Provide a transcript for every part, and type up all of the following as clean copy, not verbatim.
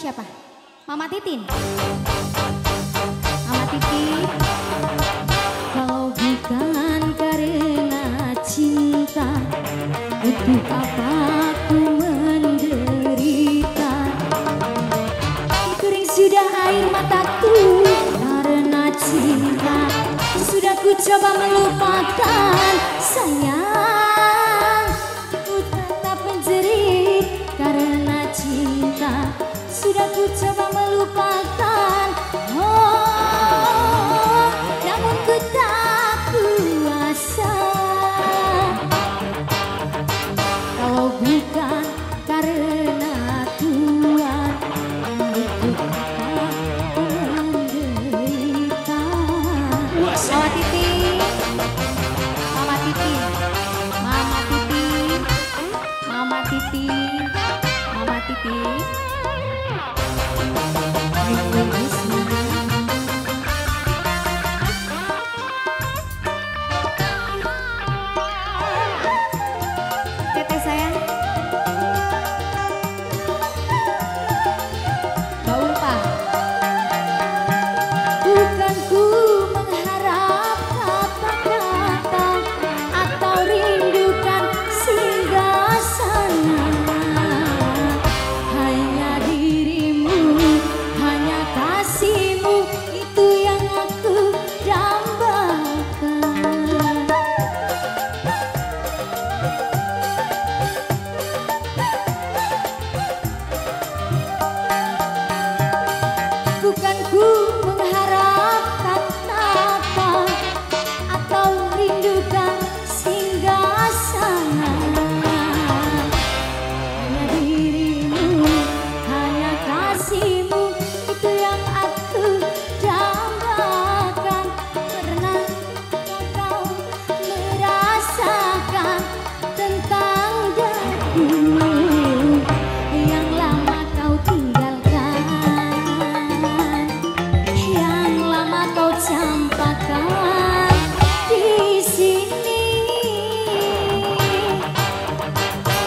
siapa? Mama Titin. Mama Titin. Kalau bukan karena cinta, untuk apa ku menderita? Kering sudah air mataku karena cinta. Sudah ku coba melupakan sayang, ku tetap menjerit karena cinta. Sudah ku coba melupakan, oh, namun ku tak kuasa. Kalau bukan karena Tuhan, untuk apa menderita? Mama Titin. Mama Titin. Mama Titin. Mama Titin. Mama Titin. Teteh sayang. Mbak Ulfa. Bukan ku mengharap kata-kata atau rindukan singgah sana. Hanya dirimu, hanya kasihmu, itu yang aku dambakan. Bukan ku mengharap kata-kata atau rindukan singgah sana. Hanya dirimu, hanya kasihmu, itu yang aku dambakan. Pernah kau merasakan tentang dahulu yang lama kau tinggalkan, yang lama kau campakkan di sini?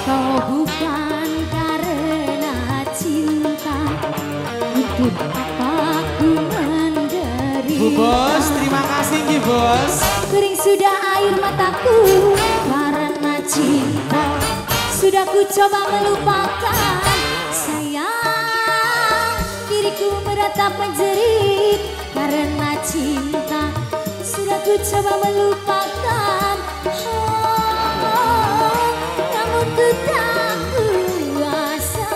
Kau bukan karena cinta, untuk apa ku menderita? Bu Bos, terima kasih Ki Bos. Kering sudah air mataku karena cinta. Sudah ku coba melupakan sayang, diriku meratap menjerit karena cinta. Sudah ku coba melupakan, oh, namun ku tak kuasa.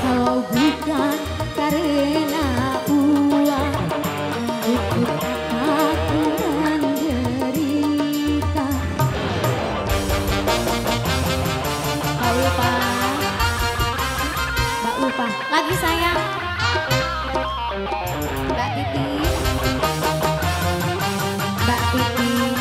Kalau bukan karena uang, untuk apa ku menderita? Mbak Ulfa. Mbak Ulfa. Lagi sayang. Mbak Titin. Mbak Titin.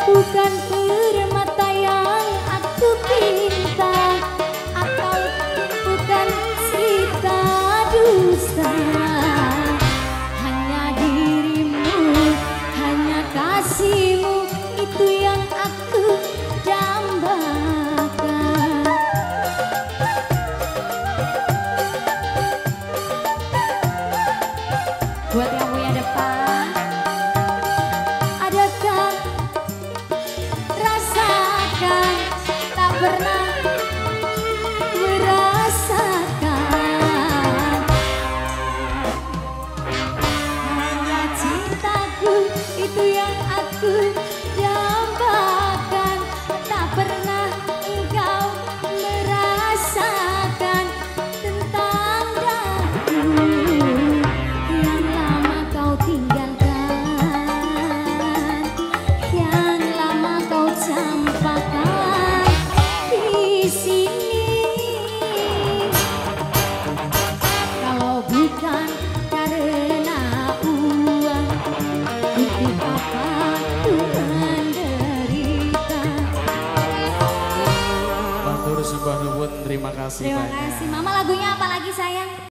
Bukan permata yang aku pinta, atau bukan cerita dusta. Hanya dirimu, hanya kasihmu, itu yang aku dambakan. Buat yang punya depan. Adakah rasakan, tak pernah merasakan? Hanya cintaku, itu yang aku dambakan. Tak pernah engkau merasakan tentang dahulu yang lama kau tinggalkan, yang lama kau campakkan di sini. Kalau bukan karena uang, untuk apa ku menderita? Matur sembah nuwun terima kasih Terima banyak. kasih. Mama lagunya apa lagi sayang?